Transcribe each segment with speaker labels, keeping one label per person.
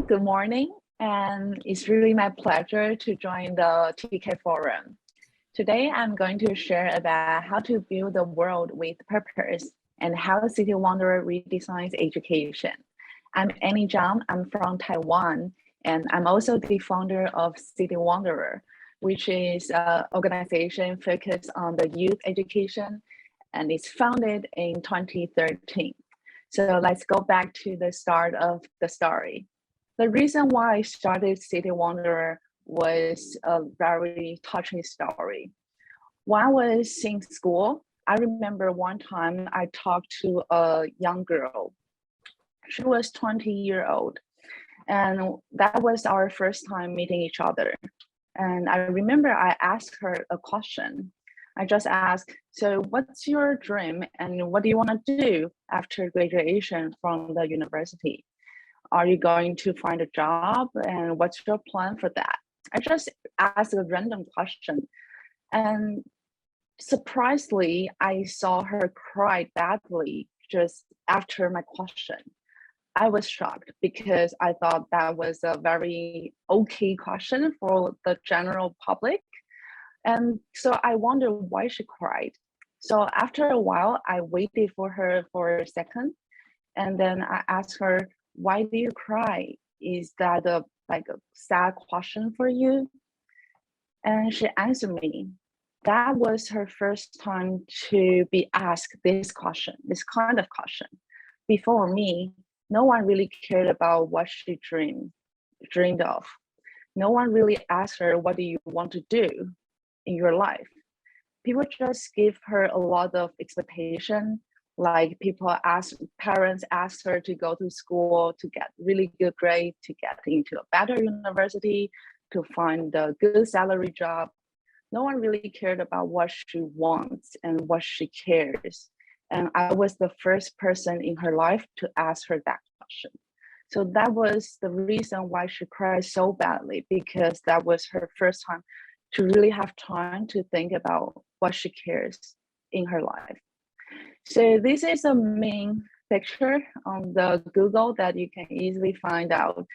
Speaker 1: good morning, and it's really my pleasure to join the TK Forum. Today, I'm going to share about how to build the world with purpose and how City Wanderer Redesigns Education. I'm Anny Chang, I'm from Taiwan, and I'm also the founder of City Wanderer, which is an organization focused on the youth education, and it's founded in 2013. So let's go back to the start of the story. The reason why I started City Wanderer was a very touching story. When I was in school, I remember one time I talked to a young girl. She was 20 years old, and that was our first time meeting each other. And I remember I asked her a question. I just asked, so what's your dream and what do you want to do after graduation from the university? Are you going to find a job and what's your plan for that? I just asked a random question, and surprisingly, I saw her cry badly just after my question. I was shocked because I thought that was a very okay question for the general public. And so I wondered why she cried. So after a while, I waited for her for a second, and then I asked her, why do you cry? Is that a sad question for you? And she answered me. That was her first time to be asked this question, this kind of question. Before me, no one really cared about what she dreamed of. No one really asked her, what do you want to do in your life? People just give her a lot of expectation. Like parents asked her to go to school to get really good grade, to get into a better university, to find a good salary job. No one really cared about what she wants and what she cares. And I was the first person in her life to ask her that question. So that was the reason why she cried so badly, because that was her first time to really have time to think about what she cares in her life. So this is a main picture on the Google that you can easily find out.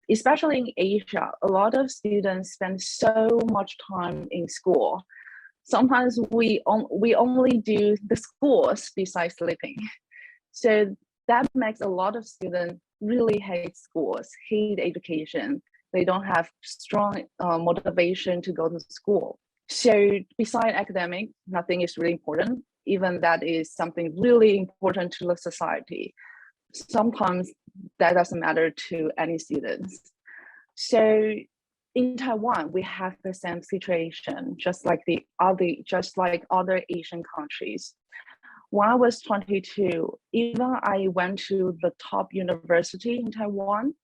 Speaker 1: Especially in Asia, a lot of students spend so much time in school. Sometimes we only do the schools besides sleeping. So that makes a lot of students really hate schools, hate education. They don't have strong motivation to go to school. So besides academic, nothing is really important. Even that is something really important to the society. Sometimes that doesn't matter to any students. So in Taiwan, we have the same situation, just like other Asian countries. When I was 22, even I went to the top university in Taiwan,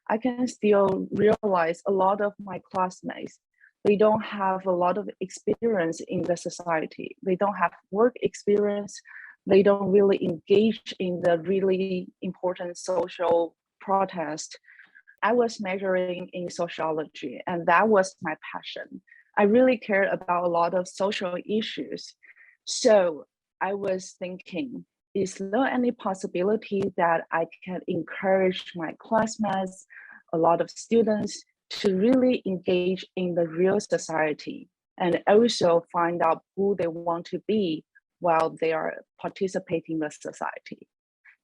Speaker 1: I can still realize a lot of my classmates, they don't have a lot of experience in the society. They don't have work experience. They don't really engage in the really important social protest. I was majoring in sociology, and that was my passion. I really cared about a lot of social issues. So I was thinking, is there any possibility that I can encourage my classmates, a lot of students, to really engage in the real society and also find out who they want to be while they are participating in the society?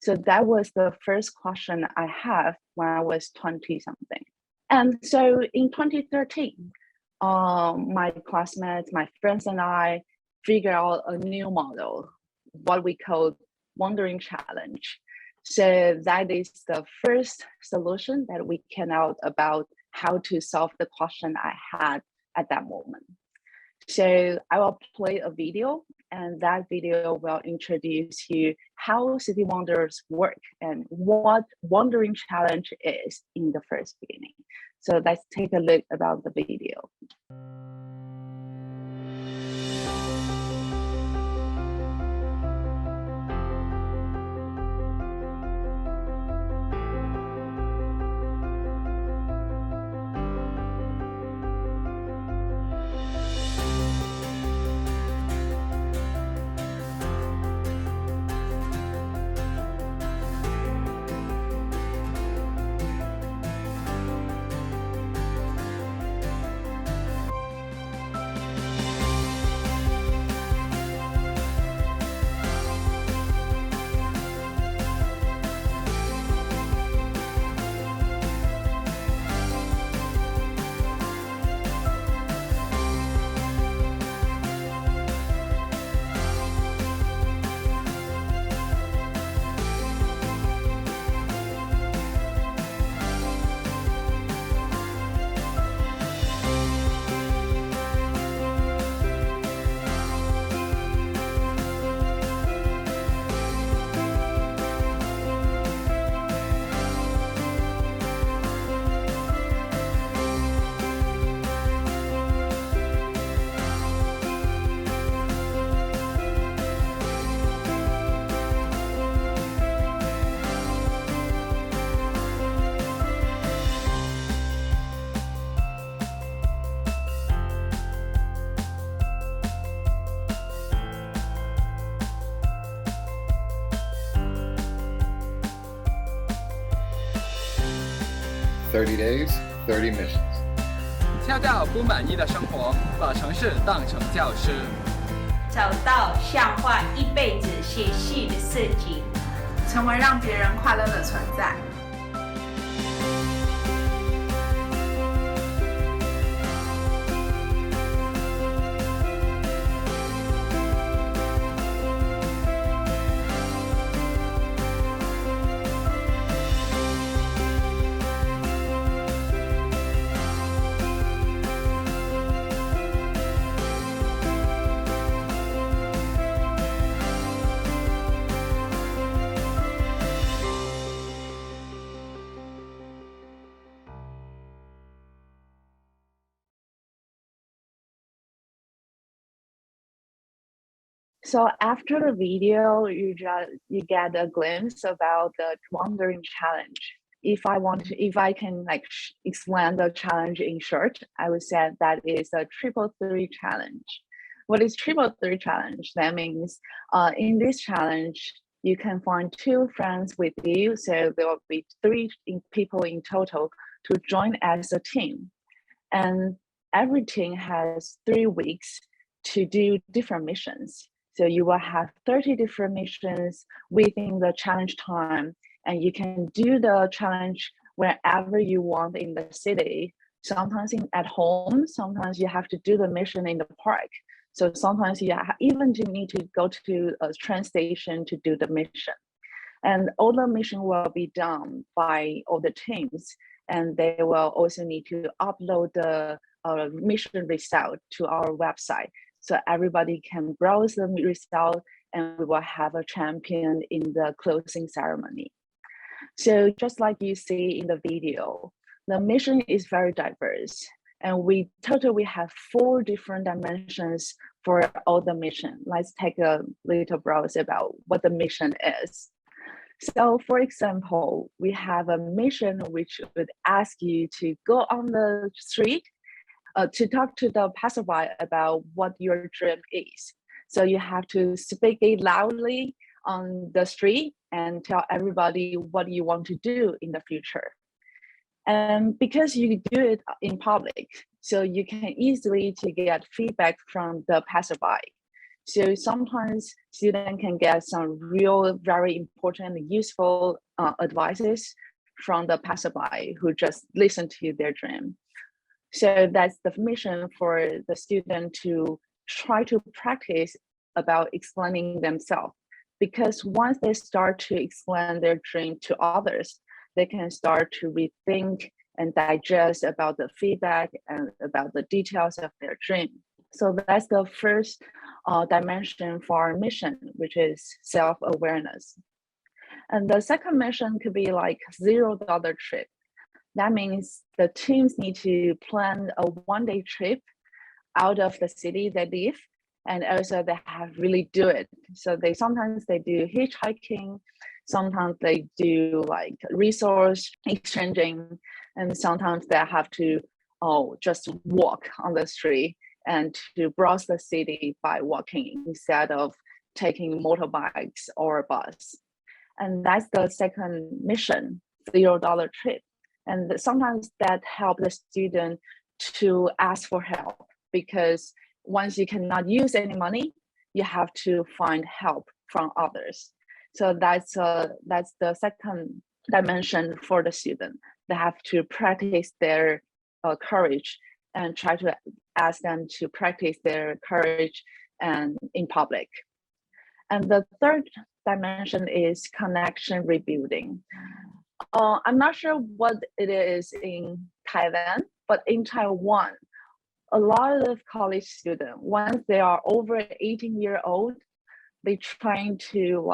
Speaker 1: So that was the first question I had when I was 20 something. And so in 2013, my classmates, my friends and I figured out a new model, what we call Wandering Challenge. So that is the first solution that we came out about how to solve the question I had at that moment. So I will play a video, and that video will introduce you how City Wanderers work and what Wandering Challenge is in the first beginning. So let's take a look about the video.
Speaker 2: 30 days, 30 missions.
Speaker 3: 跳掉不满意的生活，把城市当成教室，
Speaker 4: 找到像画一辈子写戏的设计，
Speaker 5: 成为让别人快乐的存在。
Speaker 1: So after the video, you get a glimpse about the wandering challenge. If I can explain the challenge in short, I would say that is a 333 challenge. What is 333 challenge? That means in this challenge, you can find 2 friends with you. So there will be 3 people in total to join as a team. And every team has 3 weeks to do different missions. So you will have 30 different missions within the challenge time, and you can do the challenge wherever you want in the city. Sometimes at home, sometimes you have to do the mission in the park. So sometimes you even need to go to a train station to do the mission. And all the mission will be done by all the teams, and they will also need to upload the mission result to our website. So everybody can browse the result, and we will have a champion in the closing ceremony. So just like you see in the video, the mission is very diverse, and we have 4 different dimensions for all the mission. Let's take a little browse about what the mission is. So for example, we have a mission which would ask you to go on the street to talk to the passerby about what your dream is. So you have to speak it loudly on the street and tell everybody what you want to do in the future. And because you do it in public, so you can easily to get feedback from the passerby. So sometimes students can get some real, very important and useful advices from the passerby who just listen to their dream. So that's the mission for the student to try to practice about explaining themselves. Because once they start to explain their dream to others, they can start to rethink and digest about the feedback and about the details of their dream. So that's the first dimension for our mission, which is self-awareness. And the second mission could be like $0 trip. That means the teams need to plan a 1-day trip out of the city they live, and also they have really do it. So sometimes they do hitchhiking, sometimes they do like resource exchanging, and sometimes they have to just walk on the street and to browse the city by walking instead of taking motorbikes or a bus. And that's the second mission, $0 trip. And sometimes that helps the student to ask for help, because once you cannot use any money, you have to find help from others. So that's the second dimension for the student. They have to practice their courage and try to ask them to practice their courage and in public. And the third dimension is connection rebuilding. I'm not sure what it is in Thailand, but in Taiwan, a lot of college students, once they are over 18 years old, they trying to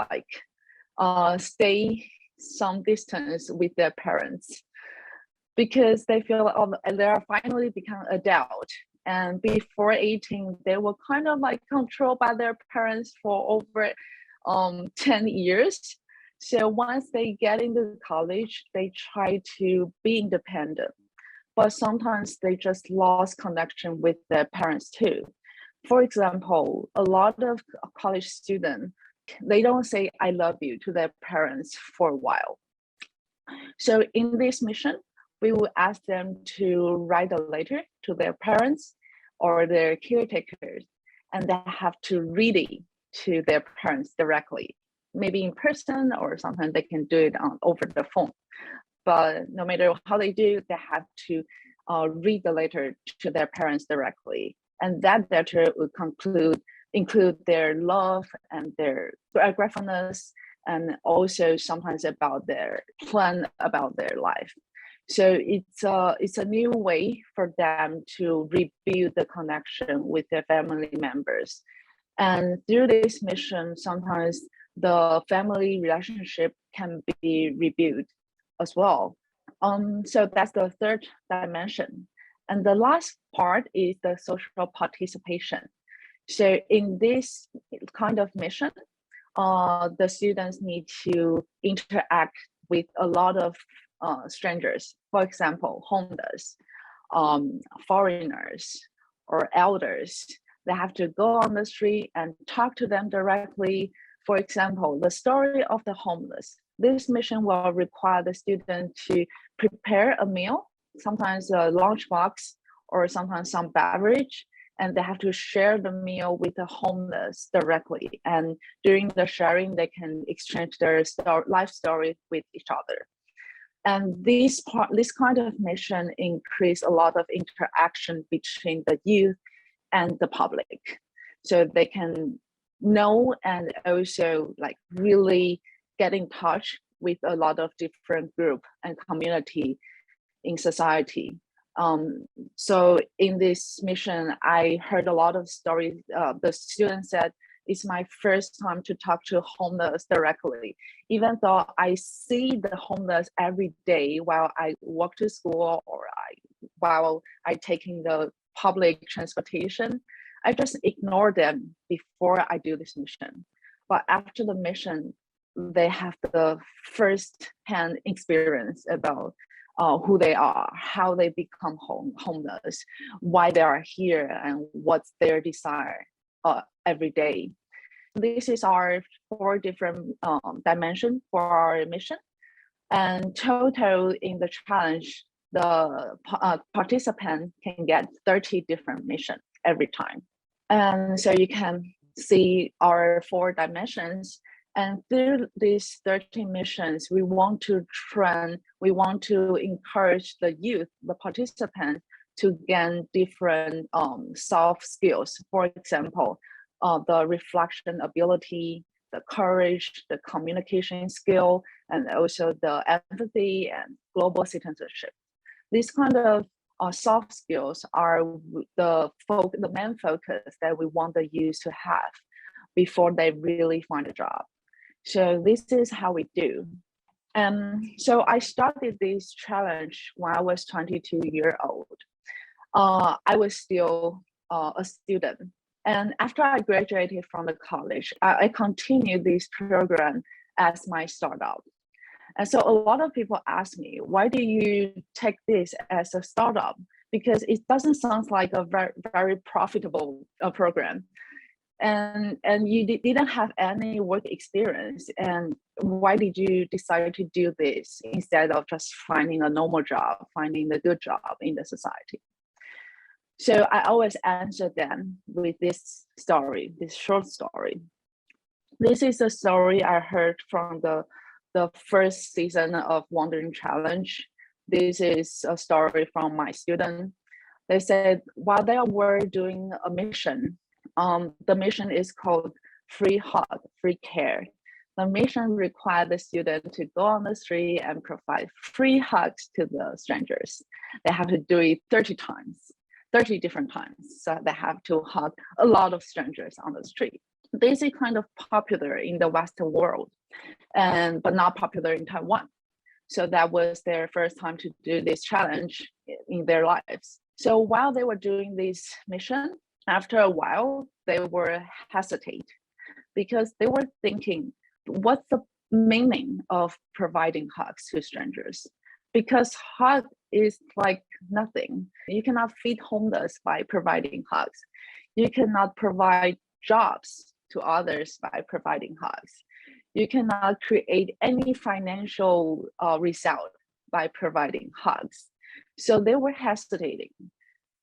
Speaker 1: stay some distance with their parents because they feel they are finally become adult. And before 18, they were kind of controlled by their parents for over 10 years. So once they get into college, they try to be independent, but sometimes they just lost connection with their parents too. For example, a lot of college students, they don't say I love you to their parents for a while. So in this mission, we will ask them to write a letter to their parents or their caretakers, and they have to read it to their parents directly, maybe in person, or sometimes they can do it over the phone. But no matter how they do, they have to read the letter to their parents directly. And that letter would include their love and their gratefulness, and also sometimes about their plan about their life. So it's a new way for them to rebuild the connection with their family members. And through this mission, sometimes the family relationship can be rebuilt as well. So that's the third dimension. And the last part is the social participation. So in this kind of mission, the students need to interact with a lot of strangers, for example, homeless, foreigners, or elders. They have to go on the street and talk to them directly. For example, the story of the homeless. This mission will require the student to prepare a meal, sometimes a lunchbox, or sometimes some beverage, and they have to share the meal with the homeless directly. And during the sharing, they can exchange their life story with each other. And this kind of mission increase a lot of interaction between the youth and the public, so they can know and also like really get in touch with a lot of different group and community in society. So in this mission, I heard a lot of stories. The students said, it's my first time to talk to homeless directly, even though I see the homeless every day while I walk to school or while I taking the public transportation. I just ignore them before I do this mission. But after the mission, they have the first-hand experience about who they are, how they become homeless, why they are here, and what's their desire every day. This is our 4 different dimensions for our mission. And total in the challenge, the participant can get 30 different missions every time. And so you can see our 4 dimensions. And through these 13 missions, we want to encourage the youth, the participants, to gain different soft skills. For example, the reflection ability, the courage, the communication skill, and also the empathy and global citizenship. These kind of soft skills are the main focus that we want the youth to have before they really find a job. So this is how we do. So I started this challenge when I was 22 years old. I was still a student. And after I graduated from the college, I continued this program as my startup. And so a lot of people ask me, why do you take this as a startup? Because it doesn't sound like a very, very profitable program. And you didn't have any work experience. And why did you decide to do this instead of just finding a normal job, finding a good job in the society? So I always answer them with this story, this short story. This is a story I heard from the first season of Wandering Challenge. This is a story from my student. They said while they were doing a mission, the mission is called Free Hug, Free Care. The mission required the student to go on the street and provide free hugs to the strangers. They have to do it 30 different times. So they have to hug a lot of strangers on the street. This is kind of popular in the Western world, but not popular in Taiwan. So that was their first time to do this challenge in their lives. So while they were doing this mission, after a while, they were hesitate because they were thinking, what's the meaning of providing hugs to strangers? Because hug is like nothing. You cannot feed homeless by providing hugs. You cannot provide jobs to others by providing hugs. You cannot create any financial result by providing hugs. So they were hesitating.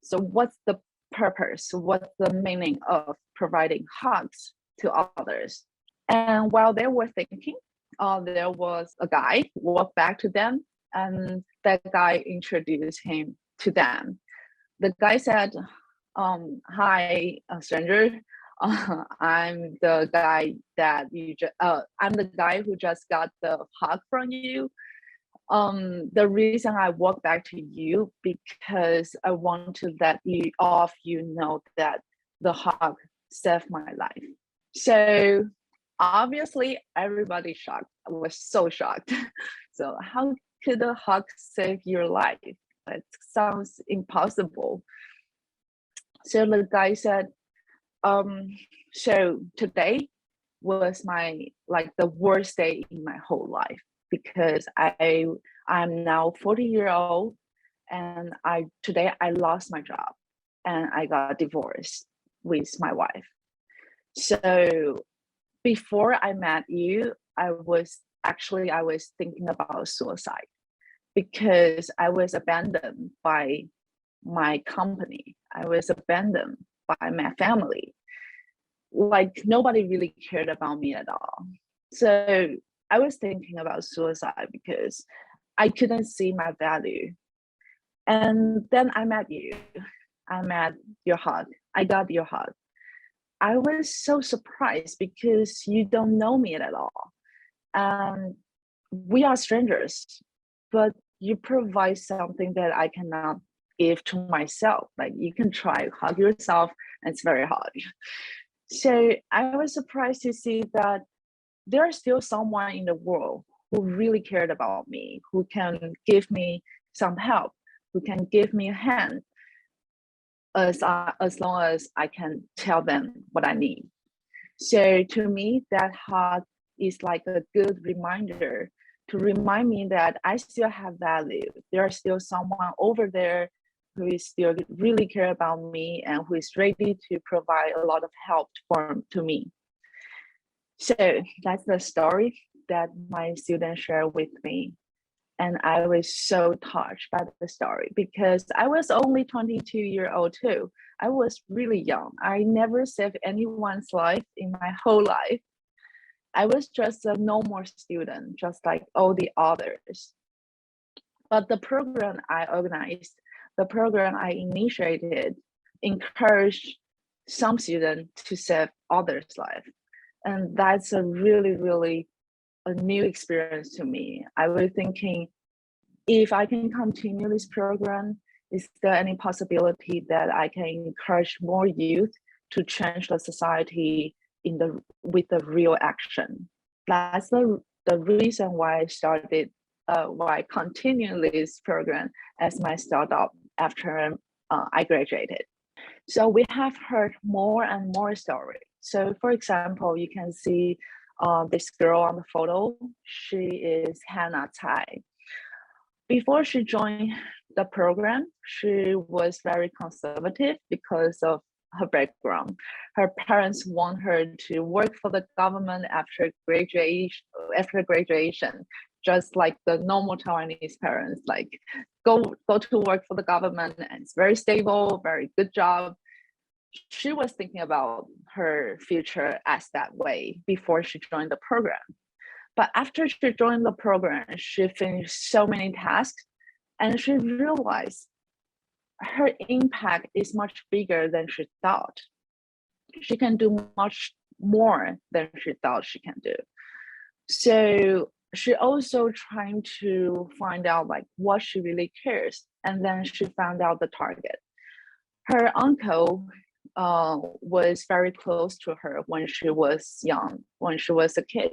Speaker 1: So what's the purpose? What's the meaning of providing hugs to others? And while they were thinking, there was a guy walked back to them, and that guy introduced him to them. The guy said, hi, stranger. I'm the guy that I'm the guy who just got the hug from you. The reason I walked back to you because I want to let you know that the hug saved my life. So obviously everybody shocked. I was so shocked. So how could a hug save your life? That sounds impossible. So the guy said, so today was the worst day in my whole life, because I'm now 40-years old, and today I lost my job and I got divorced with my wife. So before I met you, I was thinking about suicide, because I was abandoned by my company. I was abandoned by my family. Like nobody really cared about me at all. So I was thinking about suicide because I couldn't see my value. And then I met you. I met your hug. I got your hug. I was so surprised because you don't know me at all. We are strangers, but you provide something that I cannot give to myself. Like you can try hug yourself, and it's very hard. So I was surprised to see that there's still someone in the world who really cared about me, who can give me some help, who can give me a hand, as long as I can tell them what I need. So to me, that hug is like a good reminder to remind me that I still have value. There's still someone over there who is still really care about me and who is ready to provide a lot of help to me. So that's the story that my students share with me. And I was so touched by the story because I was only 22-years old too. I was really young. I never saved anyone's life in my whole life. I was just a normal student, just like all the others. But the program I organized, the program I initiated, encouraged some students to save others' life. And that's a really, really a new experience to me. I was thinking, if I can continue this program, is there any possibility that I can encourage more youth to change the society with the real action? That's the reason why I started, why I continue this program as my startup after I graduated. So we have heard more and more stories. So for example, you can see this girl on the photo. She is Anny Chang. Before she joined the program, she was very conservative because of her background. Her parents want her to work for the government after graduation, just like the normal Taiwanese parents, like go to work for the government, and it's very stable, very good job. She was thinking about her future as that way before she joined the program. But after she joined the program, she finished so many tasks, and she realized her impact is much bigger than she thought. She can do much more than she thought she can do. So she also trying to find out like what she really cares, and then she found out the target. Her uncle was very close to her when she was young, when she was a kid.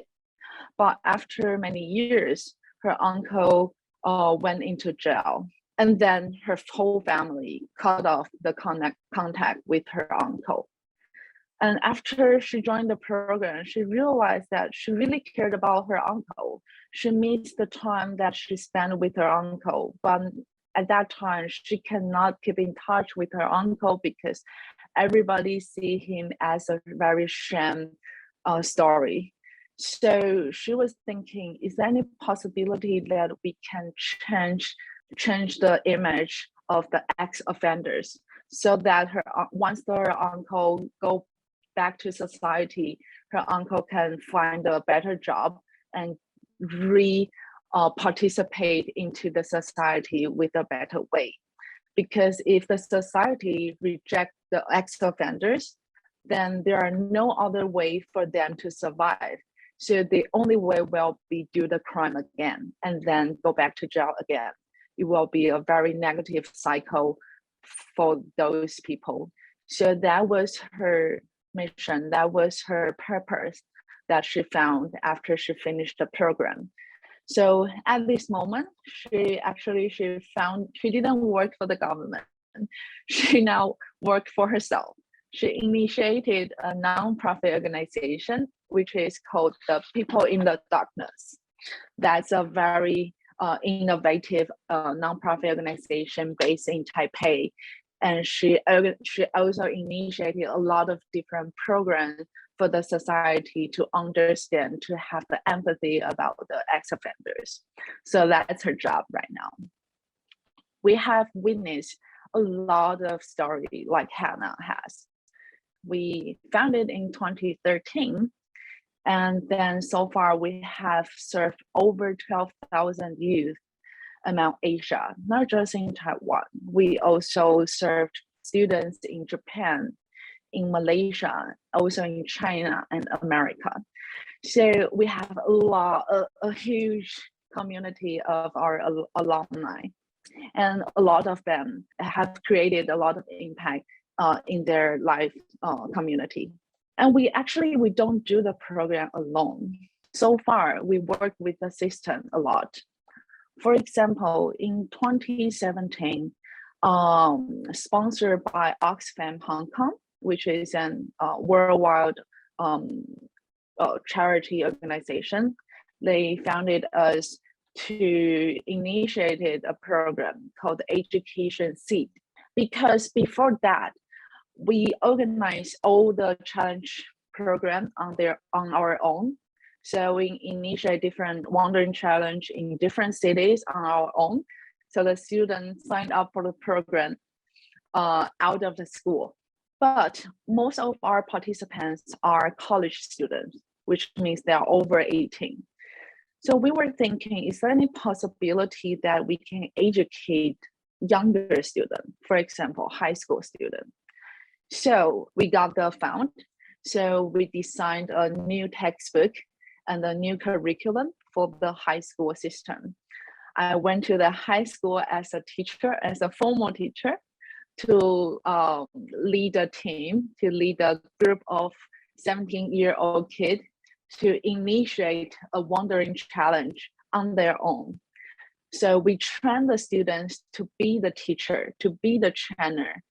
Speaker 1: But after many years, her uncle went into jail, and then her whole family cut off the contact with her uncle. And after she joined the program, she realized that she really cared about her uncle. She missed the time that she spent with her uncle, but at that time, she cannot keep in touch with her uncle because everybody see him as a very shame story. So she was thinking, is there any possibility that we can change change the image of the ex-offenders so that once her uncle go back to society, her uncle can find a better job and participate into the society with a better way. Because if the society rejects the ex-offenders, then there are no other way for them to survive. So the only way will be do the crime again and then go back to jail again. It will be a very negative cycle for those people. So that was her mission, that was her purpose that she found after she finished the program. So at this moment, she didn't work for the government. She now worked for herself. She initiated a nonprofit organization, which is called the People in the Darkness. That's a very innovative nonprofit organization based in Taipei. And she also initiated a lot of different programs for the society to understand, to have the empathy about the ex-offenders. So that's her job right now. We have witnessed a lot of stories like Hannah has. We founded in 2013, and then so far we have served over 12,000 youth among Asia, not just in Taiwan. We also served students in Japan, in Malaysia, also in China and America. So we have a huge community of our alumni, and a lot of them have created a lot of impact in their life community. And we don't do the program alone. So far, we work with the system a lot. For example, in 2017, sponsored by Oxfam Hong Kong, which is an worldwide charity organization, they founded us to initiate a program called Education Seed. Because before that, we organized all the challenge program on our own. So we initiate different wandering challenge in different cities on our own. So the students signed up for the program out of the school. But most of our participants are college students, which means they are over 18. So we were thinking, is there any possibility that we can educate younger students, for example, high school students? So we got the fund. So we designed a new textbook and a new curriculum for the high school system. I went to the high school as a teacher, as a formal teacher, to lead a team, to lead a group of 17-year-old kids to initiate a wandering challenge on their own. So we train the students to be the teacher, to be the trainer.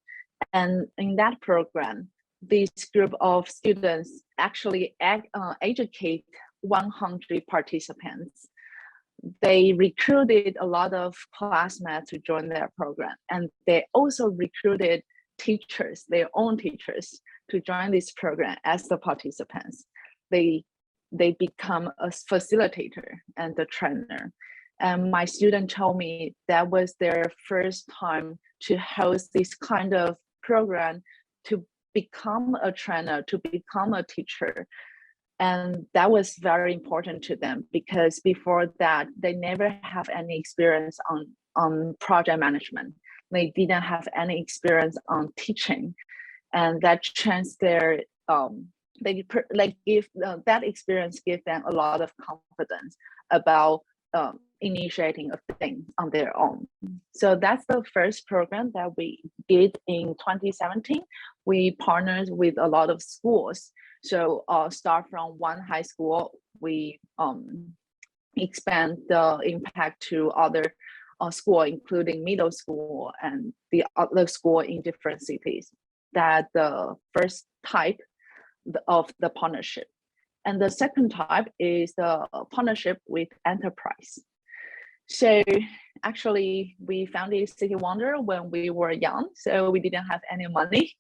Speaker 1: And in that program, this group of students actually educate 100 participants. They recruited a lot of classmates to join their program, and they also recruited teachers, their own teachers, to join this program as the participants. They become a facilitator and a trainer. And my student told me that was their first time to host this kind of program, to become a trainer, to become a teacher. And that was very important to them, because before that, they never have any experience on project management. They didn't have any experience on teaching. And that chance that experience gave them a lot of confidence about initiating a thing on their own. So that's the first program that we did in 2017. We partnered with a lot of schools. So start from one high school, we expand the impact to other school, including middle school and the other school in different cities. That's the first type of the partnership. And the second type is the partnership with enterprise. So actually, we founded City Wanderer when we were young, so we didn't have any money.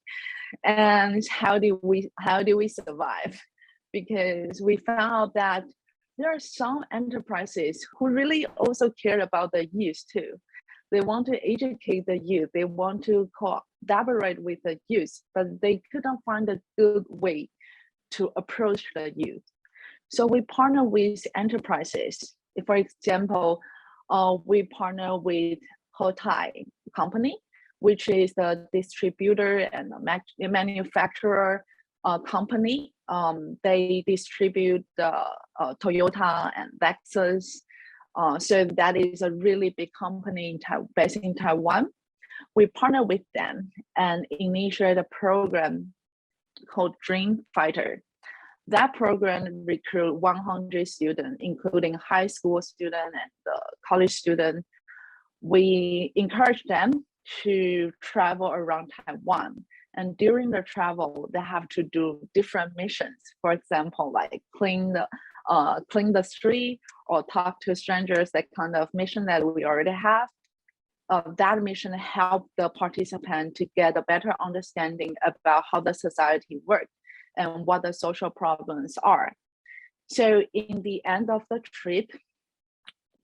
Speaker 1: And how do we survive? Because we found out that there are some enterprises who really also care about the youth too. They want to educate the youth. They want to collaborate with the youth, but they couldn't find a good way to approach the youth. So we partner with enterprises. For example, we partner with Hotai company, which is the distributor and manufacturer company. They distribute Toyota and Lexus. So that is a really big company based in Taiwan. We partner with them and initiate a program called Dream Fighter. That program recruit 100 students, including high school students and college students. We encourage them to travel around Taiwan. And during the travel, they have to do different missions. For example, like clean the street or talk to strangers, that kind of mission that we already have. That mission helped the participant to get a better understanding about how the society works and what the social problems are. So in the end of the trip,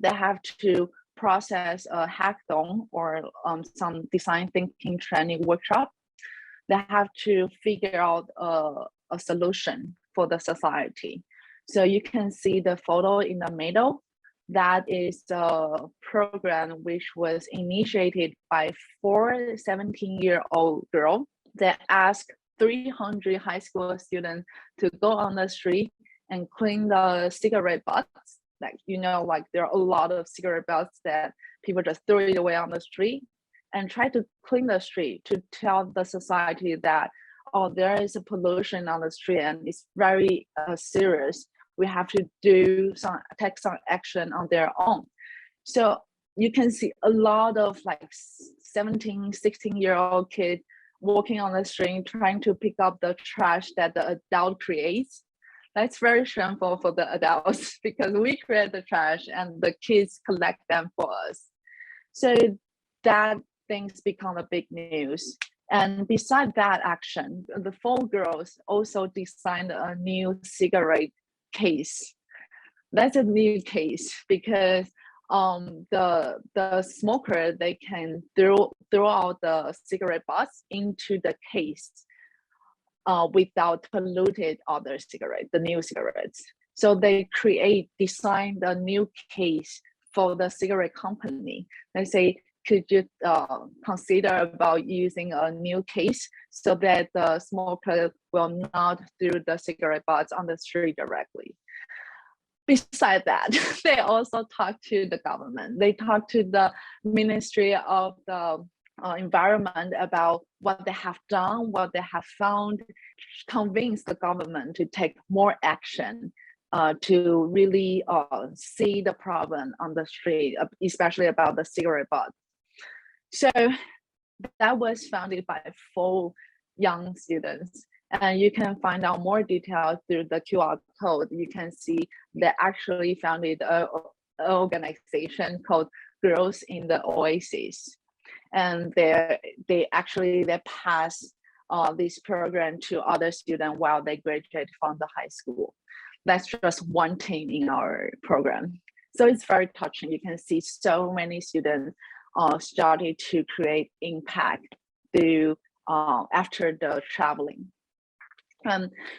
Speaker 1: they have to process a hackathon or some design thinking training workshop. They have to figure out a solution for the society. So you can see the photo in the middle. That is a program which was initiated by 4 17-year-old girls that asked 300 high school students to go on the street and clean the cigarette butts. Like, there are a lot of cigarette butts that people just throw it away on the street, and try to clean the street to tell the society that, there is a pollution on the street and it's very serious. We have to take some action on their own. So you can see a lot of 17, 16-year-old kids walking on the street trying to pick up the trash that the adult creates. That's very shameful for the adults because we create the trash and the kids collect them for us. So that things become a big news. And beside that action, the 4 girls also designed a new cigarette case. That's a new case because the smoker, they can throw out the cigarette butts into the case without polluted other cigarettes, the new cigarettes. So they design the new case for the cigarette company. They say, could you consider about using a new case so that the smoker will not throw the cigarette butts on the street directly? Besides that, they also talk to the government. They talk to the Ministry of the Environment about what they have done, what they have found, convince the government to take more action to really see the problem on the street, especially about the cigarette butts. So that was founded by 4 young students. And you can find out more details through the QR code. You can see they actually founded an organization called Girls in the Oasis. And they pass this program to other students while they graduate from the high school. That's just one team in our program. So it's very touching. You can see so many students started to create impact through after the traveling.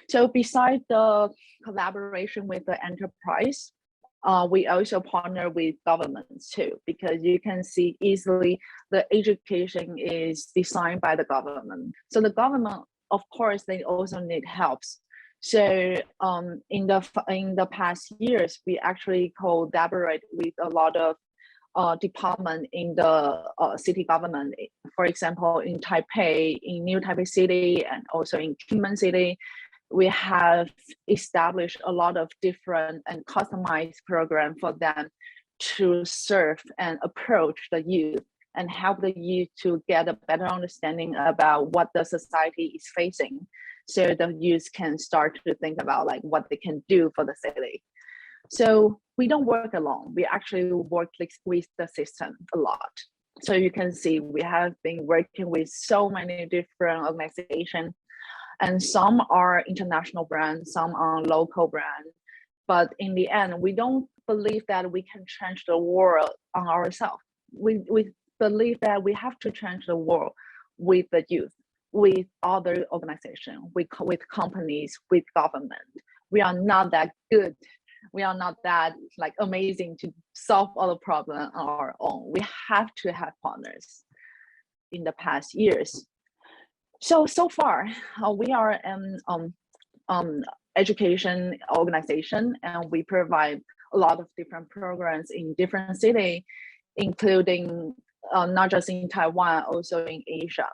Speaker 1: So besides the collaboration with the enterprise, we also partner with governments too, because you can see easily the education is designed by the government. So the government, of course, they also need helps. So in the past years, we actually collaborate with a lot of department in the city government. For example, in Taipei, in New Taipei City, and also in Kinmen City, we have established a lot of different and customized programs for them to serve and approach the youth and help the youth to get a better understanding about what the society is facing, so the youth can start to think about what they can do for the city. So we don't work alone. We actually work with the system a lot. So you can see we have been working with so many different organizations, and some are international brands, some are local brands. But in the end, we don't believe that we can change the world on ourselves. We believe that we have to change the world with the youth, with other organizations, with companies, with government. We are not that good. We are not that like amazing to solve all the problems on our own. We have to have partners in the past years. So far, we are an education organization, and we provide a lot of different programs in different cities, including not just in Taiwan, also in Asia.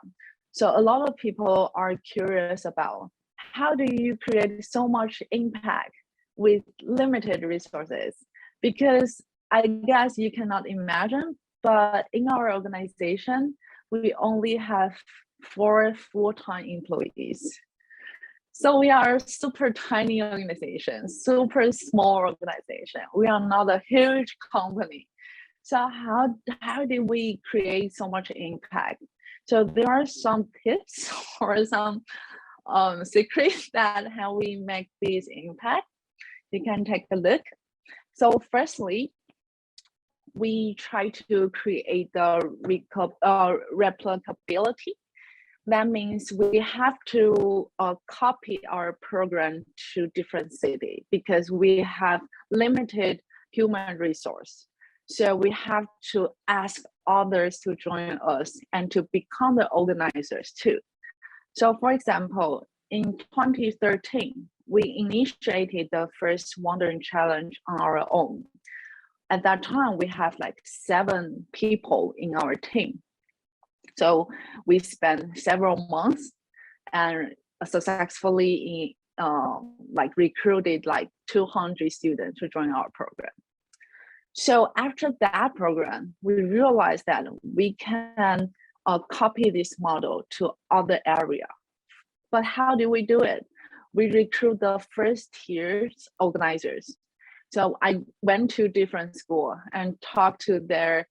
Speaker 1: So a lot of people are curious about how do you create so much impact with limited resources? Because I guess you cannot imagine, but in our organization, we only have 4 full-time employees. So we are a super tiny organization, super small organization. We are not a huge company. So how did we create so much impact? So there are some tips or some secrets that how we make this impact. You can take a look. So firstly, we try to create the replicability. That means we have to copy our program to different cities because we have limited human resource. So we have to ask others to join us and to become the organizers too. So for example, in 2013, we initiated the first Wandering Challenge on our own. At that time, we have like 7 people in our team. So we spent several months and successfully like recruited like 200 students to join our program. So after that program, we realized that we can copy this model to other areas. But how do we do it? We recruit the first tiers organizers. So I went to different schools and talked to their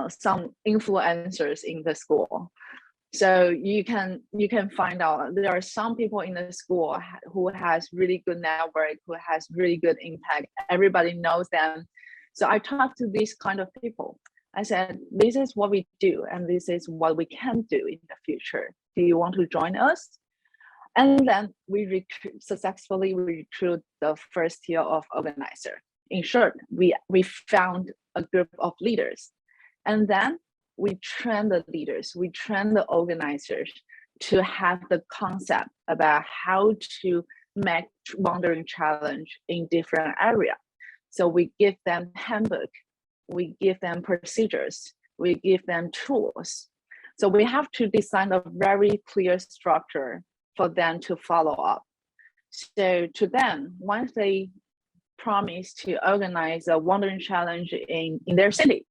Speaker 1: some influencers in the school. So you can find out there are some people in the school who has really good network, who has really good impact. Everybody knows them. So I talked to these kind of people. I said, this is what we do, and this is what we can do in the future. Do you want to join us? And then we successfully recruit the first tier of organizer. In short, we found a group of leaders. And then we train the leaders, we train the organizers to have the concept about how to make Wandering Challenge in different areas. So we give them handbook, we give them procedures, we give them tools. So we have to design a very clear structure for them to follow up. So to them, once they promise to organize a Wandering Challenge in their city,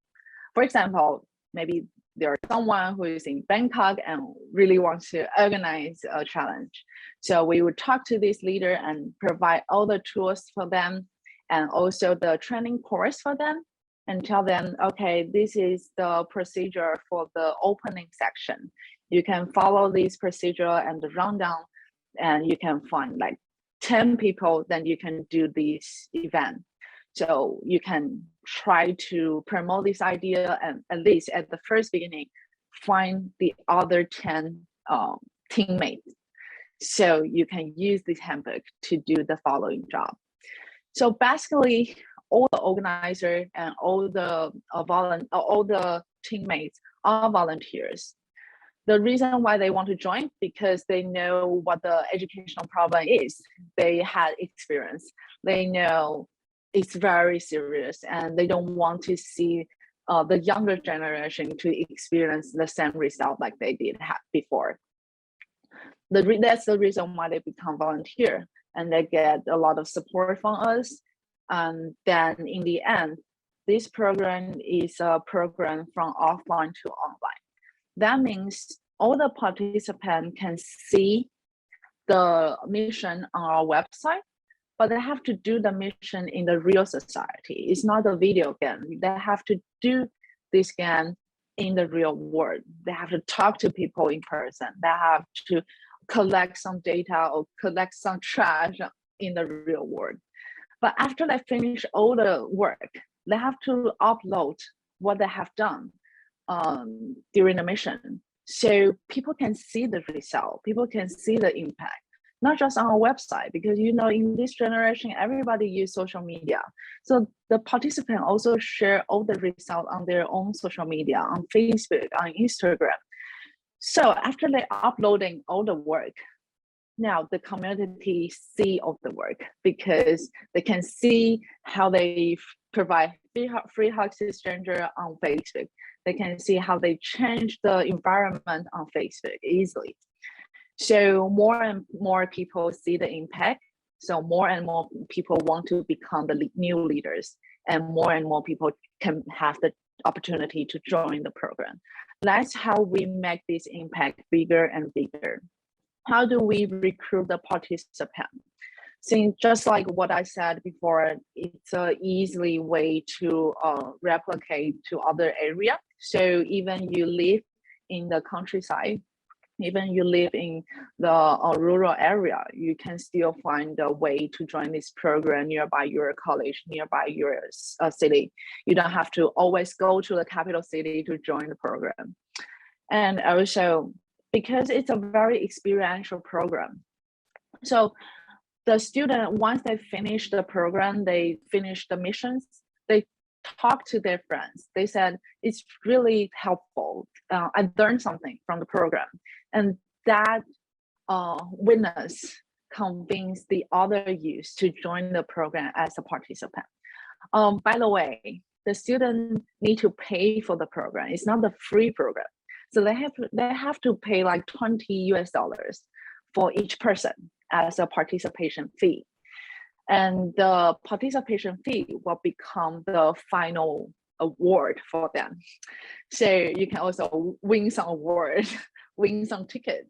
Speaker 1: for example, maybe there's someone who is in Bangkok and really wants to organize a challenge. So we would talk to this leader and provide all the tools for them and also the training course for them and tell them, okay, this is the procedure for the opening section. You can follow this procedure and the rundown, and you can find like 10 people, then you can do this event. So you can try to promote this idea and at least at the first beginning, find the other 10 teammates. So you can use this handbook to do the following job. So basically, all the organizers and all the teammates are volunteers. The reason why they want to join, because they know what the educational problem is. They had experience. They know it's very serious, and they don't want to see the younger generation to experience the same result like they did have before. That's the reason why they become volunteer, and they get a lot of support from us. And then in the end, this program is a program from offline to online. That means all the participants can see the mission on our website, but they have to do the mission in the real society. It's not a video game. They have to do this game in the real world. They have to talk to people in person. They have to collect some data or collect some trash in the real world. But after they finish all the work, they have to upload what they have done. during the mission. So people can see the result, people can see the impact, not just on our website, because in this generation, everybody use social media. So the participant also share all the results on their own social media, on Facebook, on Instagram. So after they uploading all the work, now the community see all the work because they can see how they provide free hugs to stranger on Facebook. They can see how they change the environment on Facebook easily. So more and more people see the impact. So more and more people want to become the new leaders, and more people can have the opportunity to join the program. That's how we make this impact bigger and bigger. How do we recruit the participant? Since just like what I said before, it's an easy way to replicate to other area. So even you live in the countryside, even you live in the rural area, you can still find a way to join this program nearby your college, nearby your city. You don't have to always go to the capital city to join the program. And also, because it's a very experiential program. So the student, once they finish the program, they finish the missions, they talk to their friends. They said, it's really helpful. I learned something from the program. And that witness convinced the other youth to join the program as a participant. By the way, the student need to pay for the program. It's not a free program. So they have to pay like $20 for each person as a participation fee. And the participation fee will become the final award for them. So you can also win some award, win some tickets.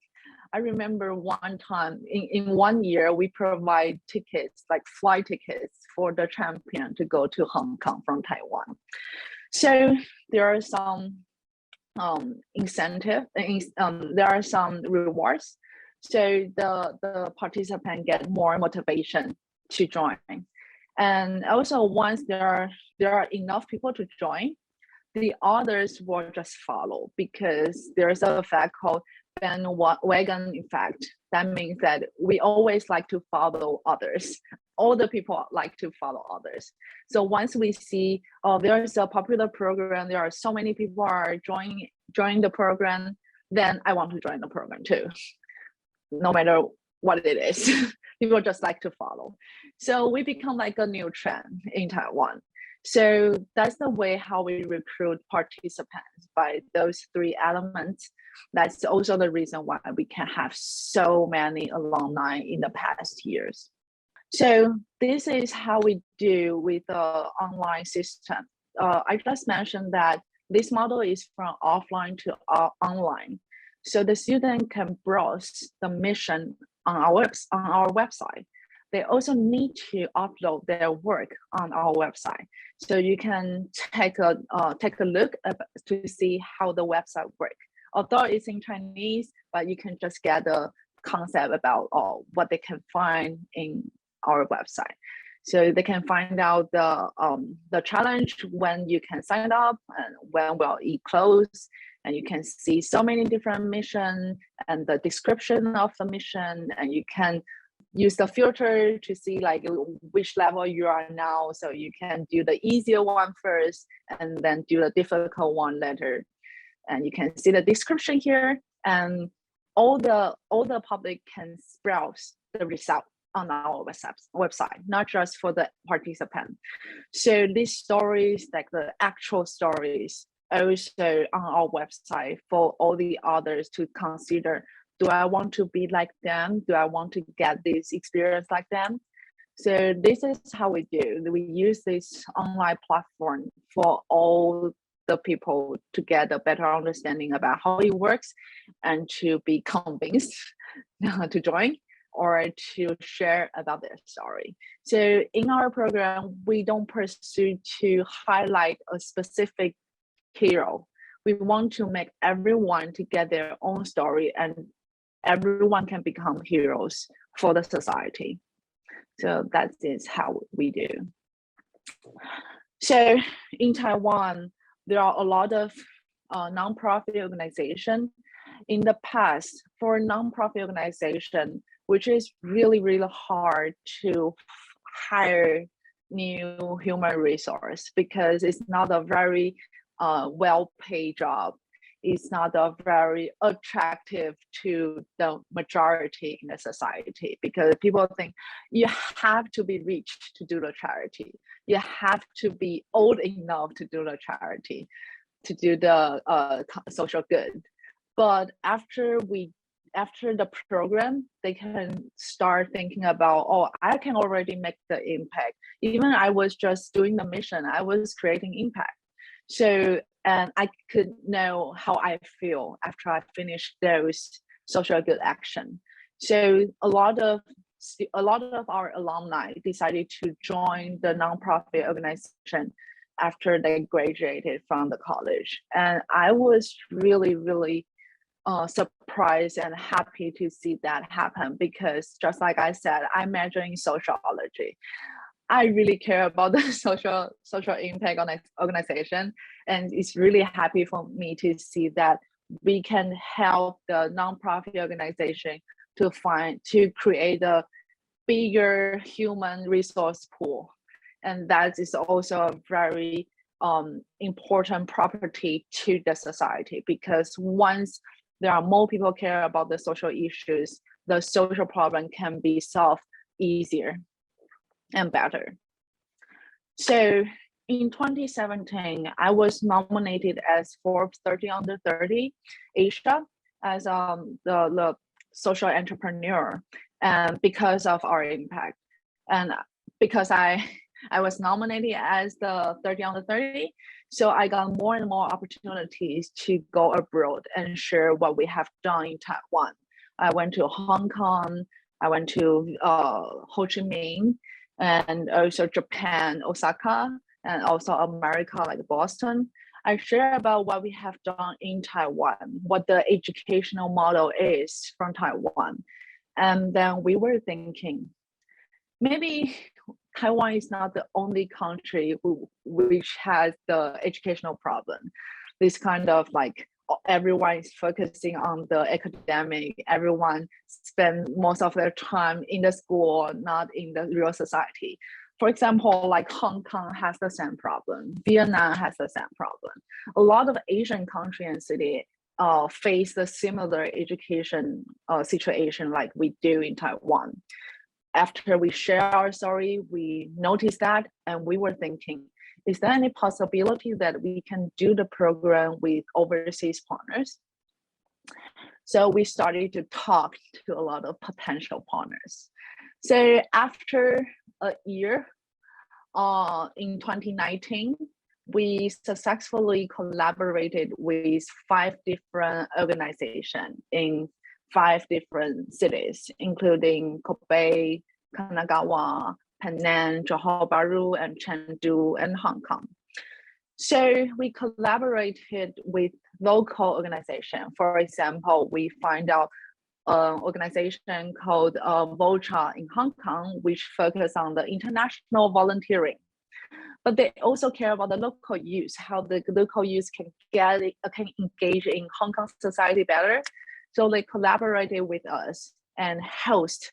Speaker 1: I remember one time in 1 year, we provide tickets, like flight tickets for the champion to go to Hong Kong from Taiwan. So there are some incentive, there are some rewards. So the participant get more motivation to join. And also once there are enough people to join, the others will just follow, because there's a fact called bandwagon effect. That means that we always like to follow others. All the people like to follow others. So once we see, oh, there's a popular program, there are so many people are joining the program, then I want to join the program too. No matter what it is, people just like to follow. So we become like a new trend in Taiwan. So that's the way how we recruit participants, by those three elements. That's also the reason why we can have so many alumni in the past years. So this is how we do with the online system. I just mentioned that this model is from offline to online. So the student can browse the mission on our website. They also need to upload their work on our website. So you can take a look to see how the website works. Although it's in Chinese, but you can just get a concept about what they can find in our website. So they can find out the challenge, when you can sign up and when will it close. And you can see so many different missions and the description of the mission, and you can use the filter to see like which level you are now. So you can do the easier one first and then do the difficult one later. And you can see the description here, and all the public can browse the result on our website, not just for the participant. So these stories, like the actual stories, also on our website for all the others to consider. Do I want to be like them? Do I want to get this experience like them? So this is how we do. We use this online platform for all the people to get a better understanding about how it works, and to be convinced to join or to share about their story. So in our program, we don't pursue to highlight a specific hero. We want to make everyone to get their own story, and everyone can become heroes for the society. So that is how we do. So in Taiwan, there are a lot of nonprofit organization. In the past, for nonprofit organization, which is really hard to hire new human resource because it's not a very well-paid job. It's not a very attractive to the majority in the society because people think you have to be rich to do the charity. You have to be old enough to do the charity, to do the social good. But after the program, they can start thinking about, oh, I can already make the impact. Even I was just doing the mission, I was creating impact. So, and I could know how I feel after I finished those social good action. So a lot of our alumni decided to join the nonprofit organization after they graduated from the college. And I was really surprised and happy to see that happen because just like I said, I major in sociology. I really care about the social impact on an organization, and it's really happy for me to see that we can help the nonprofit organization to create a bigger human resource pool, and that is also a very important property to the society because once there are more people care about the social issues, the social problem can be solved easier and better. So in 2017, I was nominated as Forbes 30 under 30 Asia as the social entrepreneur, and because of our impact, and because I was nominated as the 30 under 30, so I got more and more opportunities to go abroad and share what we have done in Taiwan. I went to Hong Kong, I went to Ho Chi Minh, and also Japan, Osaka, and also America, like Boston. I share about what we have done in Taiwan, what the educational model is from Taiwan. And then we were thinking, maybe Taiwan is not the only country which has the educational problem. This kind of like everyone is focusing on the academic, everyone spend most of their time in the school, not in the real society. For example, like Hong Kong has the same problem, Vietnam has the same problem. A lot of Asian countries and cities face the similar education situation like we do in Taiwan. After we share our story, we noticed that, and we were thinking, is there any possibility that we can do the program with overseas partners? So we started to talk to a lot of potential partners. So after a year, in 2019, we successfully collaborated with 5 different organizations in 5 different cities, including Kobe, Kanagawa, Penang, Johor Bahru, and Chengdu, and Hong Kong. So we collaborated with local organizations. For example, we find out an organization called Vulture in Hong Kong, which focus on the international volunteering. But they also care about the local youth, how the local youth can engage in Hong Kong society better. So they collaborated with us and host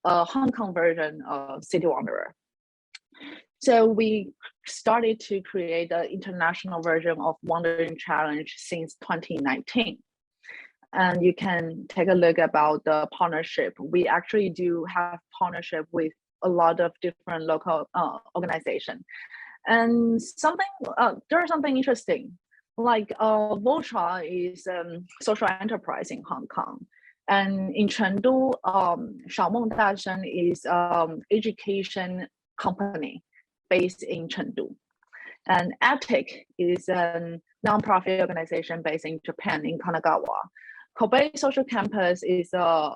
Speaker 1: a Hong Kong version of City Wanderer. So we started to create the international version of Wandering Challenge since 2019. And you can take a look about the partnership. We actually do have partnership with a lot of different local organizations. And there's something interesting. Like Vulture is social enterprise in Hong Kong. And in Chengdu, Shaomeng Dashen is education company based in Chengdu. And Ethic is a nonprofit organization based in Japan, in Kanagawa. Kobe Social Campus is a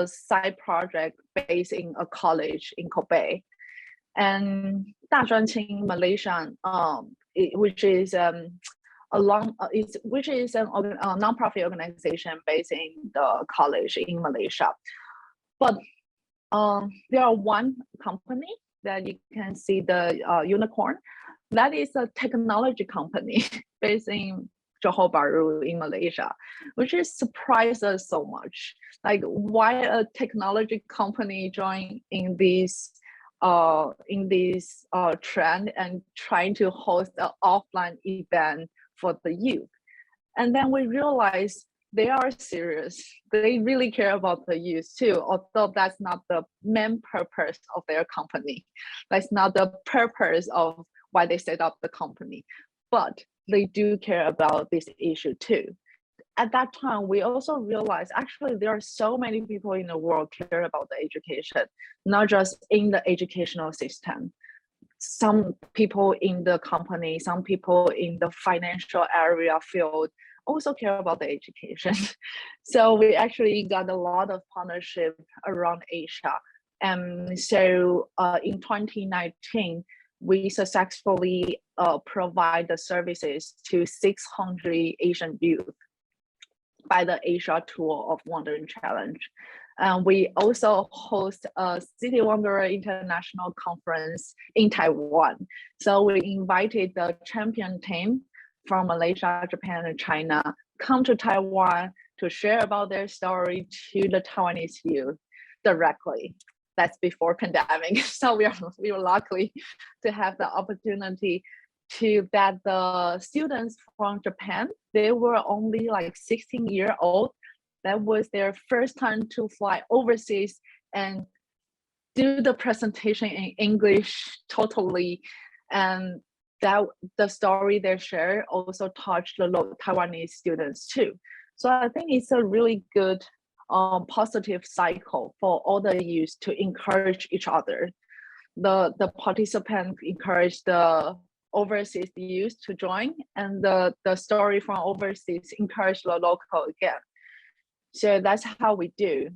Speaker 1: side project based in a college in Kobe. And Dazhuanqing Malaysia, which is a nonprofit organization based in the college in Malaysia. But there are one company that you can see the unicorn. That is a technology company based in Johor Bahru in Malaysia, which has surprised us so much. Like, why a technology company join in this trend and trying to host an offline event for the youth? And then we realized they are serious. They really care about the youth too, although that's not the main purpose of their company. That's not the purpose of why they set up the company, but they do care about this issue too. At that time, we also realized actually there are so many people in the world care about the education, not just in the educational system. Some people in the company, some people in the financial area field also care about the education. So we actually got a lot of partnership around Asia. And so in 2019, we successfully provide the services to 600 Asian youth by the Asia Tour of Wandering Challenge. We also host a City Wanderer International Conference in Taiwan. So we invited the champion team from Malaysia, Japan, and China come to Taiwan to share about their story to the Taiwanese youth directly. That's before pandemic. So we were lucky to have the opportunity to that the students from Japan, they were only like 16 years old. That was their first time to fly overseas and do the presentation in English totally. And that the story they share also touched the Taiwanese students too. So I think it's a really good positive cycle for all the youth to encourage each other. The participants encourage the overseas youth to join, and the story from overseas encourage the local again. So that's how we do.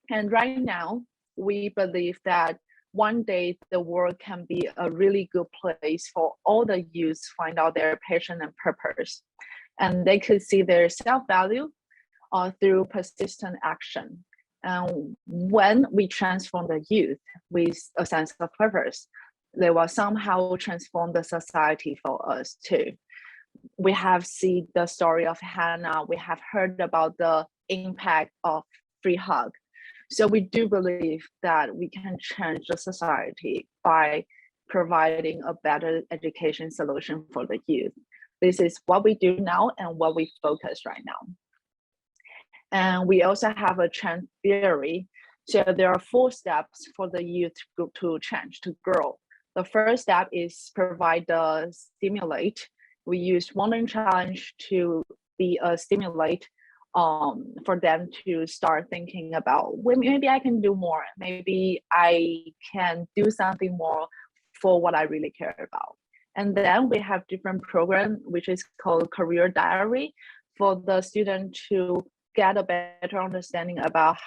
Speaker 1: And right now, we believe that one day the world can be a really good place for all the youth to find out their passion and purpose. And they could see their self-value through persistent action. And when we transform the youth with a sense of purpose, they will somehow transform the society for us too. We have seen the story of Hannah. We have heard about the impact of free hug. So we do believe that we can change the society by providing a better education solution for the youth. This is what we do now and what we focus right now. And we also have a change theory. So there are 4 steps for the youth group to change, to grow. The first step is provide the stimulate. We use Wandering Challenge to be a stimulate for them to start thinking about, well, maybe I can do more. Maybe I can do something more for what I really care about. And then we have different program, which is called Career Diary, for the student to get a better understanding about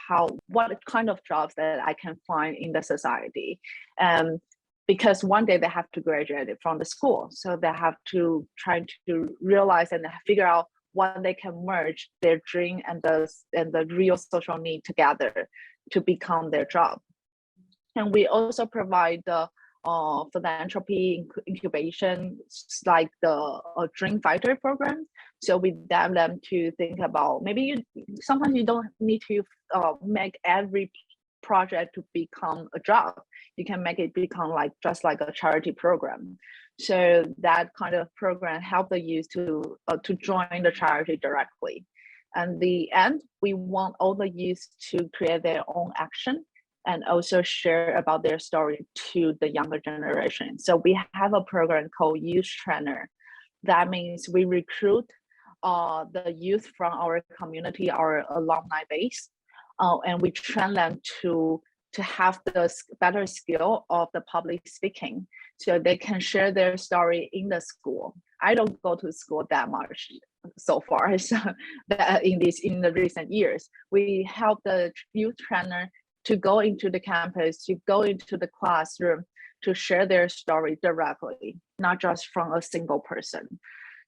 Speaker 1: what kind of jobs that I can find in the society. Because one day they have to graduate from the school. So they have to try to realize and figure out what they can merge their dream and the real social need together to become their job. And we also provide the philanthropy incubation, like the Dream Fighter program. So we damn them to think about, maybe sometimes you don't need to make every project to become a job. You can make it become just like a charity program. So that kind of program help the youth to join the charity directly. And the end, we want all the youth to create their own action and also share about their story to the younger generation. So we have a program called Youth Trainer. That means we recruit the youth from our community, our alumni base, and we train them to have the better skill of the public speaking, so they can share their story in the school. I don't go to school that much so far. So in the recent years, we help the youth trainer to go into the campus, to go into the classroom, to share their story directly, not just from a single person.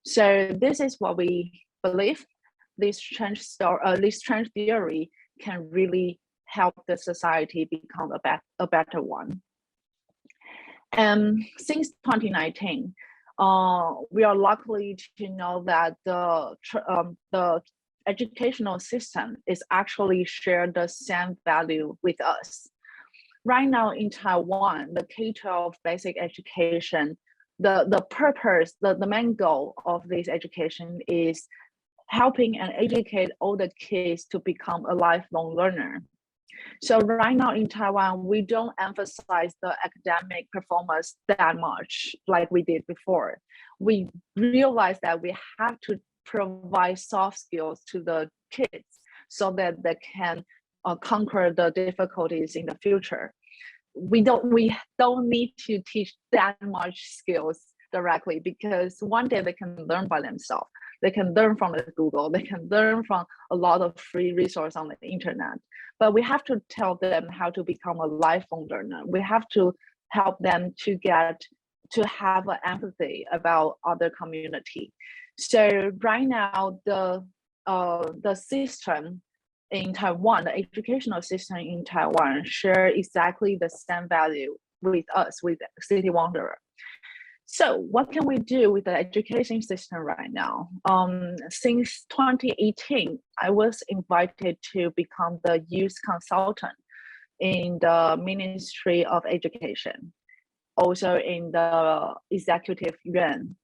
Speaker 1: So this is what we believe. This change theory can really help the society become a better one. Since 2019, We are lucky to know that the educational system is actually share the same value with us. Right now in Taiwan, the K-12 basic education, the purpose, the main goal of this education is helping and educate all the kids to become a lifelong learner. So right now in Taiwan, we don't emphasize the academic performance that much like we did before. We realize that we have to provide soft skills to the kids so that they can conquer the difficulties in the future. We don't need to teach that much skills directly, because one day they can learn by themselves. They can learn from the Google, they can learn from a lot of free resources on the internet. But we have to tell them how to become a lifelong learner. We have to help them to have an empathy about other community. So right now, the system in Taiwan, the educational system in Taiwan share exactly the same value with us, with City Wanderer. So what can we do with the education system right now? Since 2018, I was invited to become the youth consultant in the Ministry of Education, also in the executive yuan.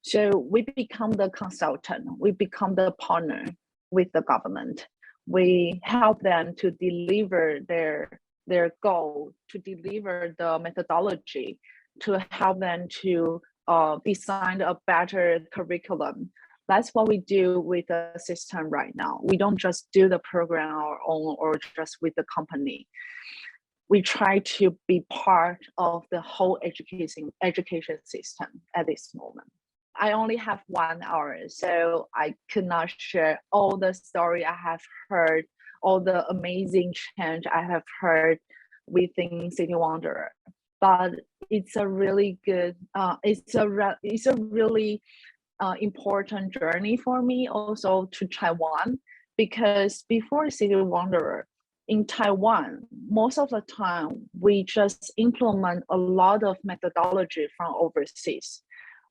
Speaker 1: So we become the consultant, we become the partner with the government. We help them to deliver their goal, to deliver the methodology, to help them to design a better curriculum. That's what we do with the system right now. We don't just do the program on our own or just with the company. We try to be part of the whole education system at this moment. I only have 1 hour, so I could not share all the story I have heard, all the amazing change I have heard within City Wanderer. But it's a really good, it's a really important journey for me also to Taiwan, because before City Wanderer in Taiwan, most of the time we just implement a lot of methodology from overseas.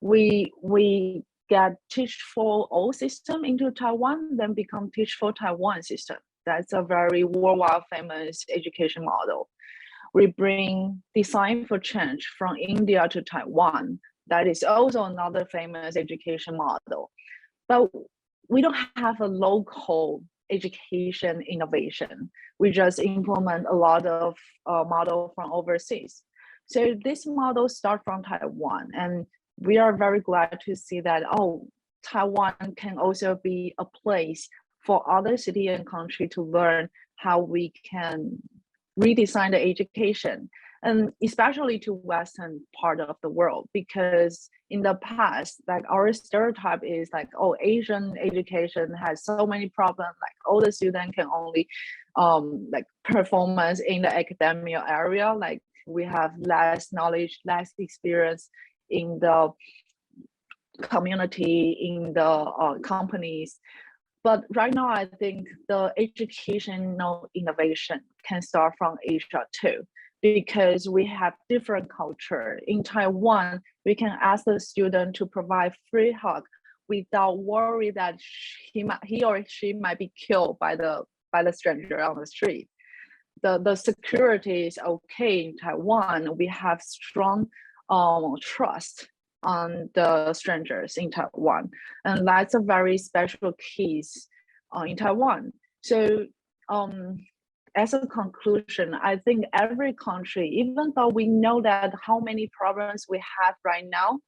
Speaker 1: We get Teach for All system into Taiwan, then become Teach for Taiwan system. That's a very worldwide famous education model. We bring Design for Change from India to Taiwan. That is also another famous education model. But we don't have a local education innovation. We just implement a lot of model from overseas. So this model start from Taiwan, and we are very glad to see that, Taiwan can also be a place for other city and country to learn how we can redesign the education, and especially to Western part of the world, because in the past, like our stereotype is like, Asian education has so many problems, like all the students can only like performance in the academic area, like we have less knowledge, less experience in the community, in the companies. But right now, I think the educational innovation can start from Asia too, because we have different culture. In Taiwan, we can ask the student to provide free hug without worry that he or she might be killed by the stranger on the street. The security is okay in Taiwan. We have strong trust on the strangers in Taiwan, and that's a very special case in Taiwan. So as a conclusion, I think every country, even though we know that how many problems we have right now,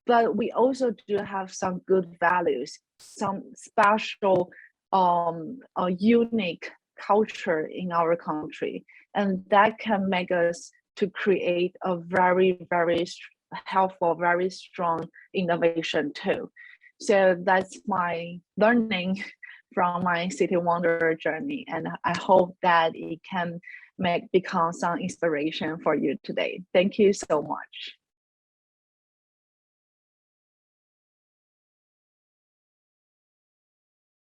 Speaker 1: but we also do have some good values, some special unique culture in our country, and that can make us to create a very, very helpful, very strong innovation too. So that's my learning from my City Wanderer journey, and I hope that it can become some inspiration for you today. Thank you so much.